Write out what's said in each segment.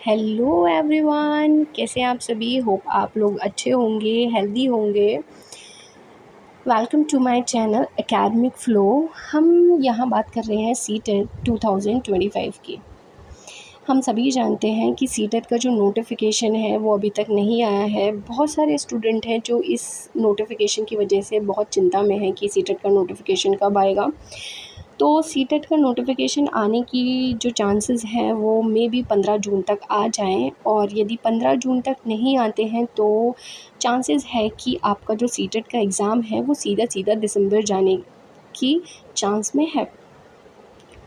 Hello everyone, कैसे हैं आप सभी। होप आप लोग अच्छे होंगे, हेल्दी होंगे। Welcome to my channel academic flow. हम यहाँ बात कर रहे हैं सीटेट 2025 की। हम सभी जानते हैं कि सीटेट का जो नोटिफिकेशन है वो अभी तक नहीं आया है। बहुत सारे स्टूडेंट हैं जो इस नोटिफिकेशन की वजह से बहुत चिंता में हैं कि सीटेट का नोटिफिकेशन कब आएगा। तो सीटेट का नोटिफिकेशन आने की जो चांसेस हैं वो मे बी 15 जून तक आ जाएं, और यदि 15 जून तक नहीं आते हैं तो चांसेस है कि आपका जो सीटेट का एग्ज़ाम है वो सीधा सीधा दिसंबर जाने की चांस में है।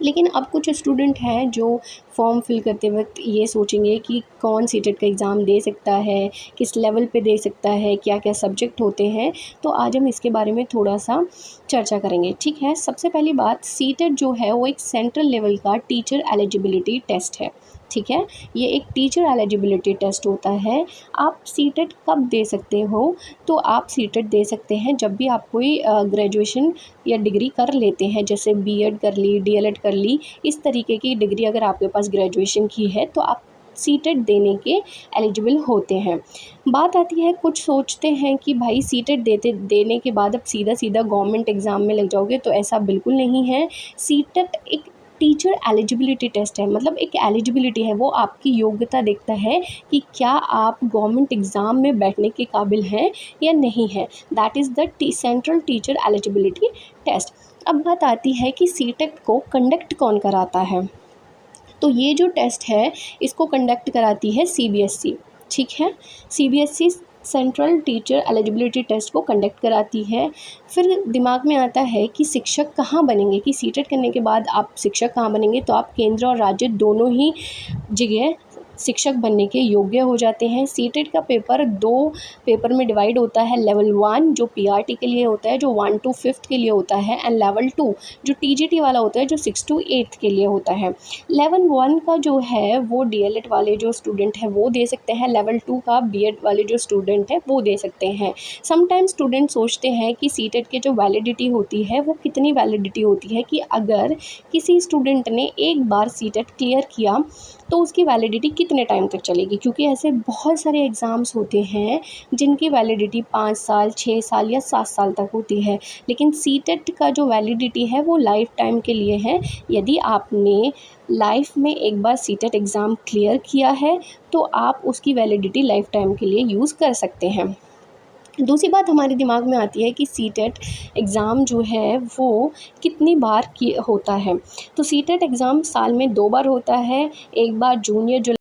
लेकिन अब कुछ स्टूडेंट हैं जो फॉर्म फिल करते वक्त ये सोचेंगे कि कौन सीटेट का एग्ज़ाम दे सकता है, किस लेवल पे दे सकता है, क्या क्या सब्जेक्ट होते हैं। तो आज हम इसके बारे में थोड़ा सा चर्चा करेंगे, ठीक है। सबसे पहली बात, सीटेट जो है वो एक सेंट्रल लेवल का टीचर एलिजिबिलिटी टेस्ट है, ठीक है। ये एक टीचर एलिजिबिलिटी टेस्ट होता है। आप सीटेट कब दे सकते हो? तो आप सीटेट दे सकते हैं जब भी आप कोई ग्रेजुएशन या डिग्री कर लेते हैं, जैसे बीएड कर ली, डीएलएड कर ली। इस तरीके की डिग्री अगर आपके पास ग्रेजुएशन की है तो आप सीटेट देने के एलिजिबल होते हैं। बात आती है, कुछ सोचते हैं कि भाई सीटेट देने के बाद अब सीधा सीधा गवर्नमेंट एग्ज़ाम में लग जाओगे, तो ऐसा बिल्कुल नहीं है। सीटेट एक टीचर एलिजिबिलिटी टेस्ट है, मतलब एक एलिजिबिलिटी है, वो आपकी योग्यता देखता है कि क्या आप गवर्नमेंट एग्ज़ाम में बैठने के काबिल हैं या नहीं है। That is the central teacher eligibility test. अब बात आती है कि सीटेट को कंडक्ट कौन कराता है। तो ये जो टेस्ट है इसको कंडक्ट कराती है सीबीएसई, ठीक है। CBSE central teacher eligibility test को कंडक्ट कराती है। फिर दिमाग में आता है कि शिक्षक कहाँ बनेंगे, कि सीटेट करने के बाद आप शिक्षक कहाँ बनेंगे। तो आप केंद्र और राज्य दोनों ही जगह शिक्षक बनने के योग्य हो जाते हैं। सीटेट का पेपर 2 पेपर में डिवाइड होता है। लेवल 1 जो पीआरटी के लिए होता है, जो 1 to 5th के लिए होता है, एंड लेवल 2 जो टीजीटी वाला होता है, जो 6 to 8th के लिए होता है। लेवल 1 का जो है वो डीएलएड वाले जो स्टूडेंट हैं वो दे सकते हैं। लेवल 2 का बीएड वाले जो स्टूडेंट हैं वो दे सकते हैं। समटाइम्स स्टूडेंट सोचते हैं कि सीटेट की जो वैलिडिटी होती है वो कितनी वैलिडिटी होती है, कि अगर किसी स्टूडेंट ने एक बार सीटेट क्लियर किया तो उसकी वैलिडिटी कितने टाइम तक चलेगी। क्योंकि ऐसे बहुत सारे एग्ज़ाम्स होते हैं जिनकी वैलिडिटी 5 साल, 6 साल या 7 साल तक होती है। लेकिन सीटेट का जो वैलिडिटी है वो लाइफ टाइम के लिए है। यदि आपने लाइफ में एक बार सीटेट एग्ज़ाम क्लियर किया है तो आप उसकी वैलिडिटी लाइफ टाइम के लिए यूज़ कर सकते हैं। दूसरी बात हमारे दिमाग में आती है कि सीटेट एग्ज़ाम जो है वो कितनी बार होता है। तो सीटेट एग्ज़ाम साल में 2 बार होता है, एक बार जून या जुलाई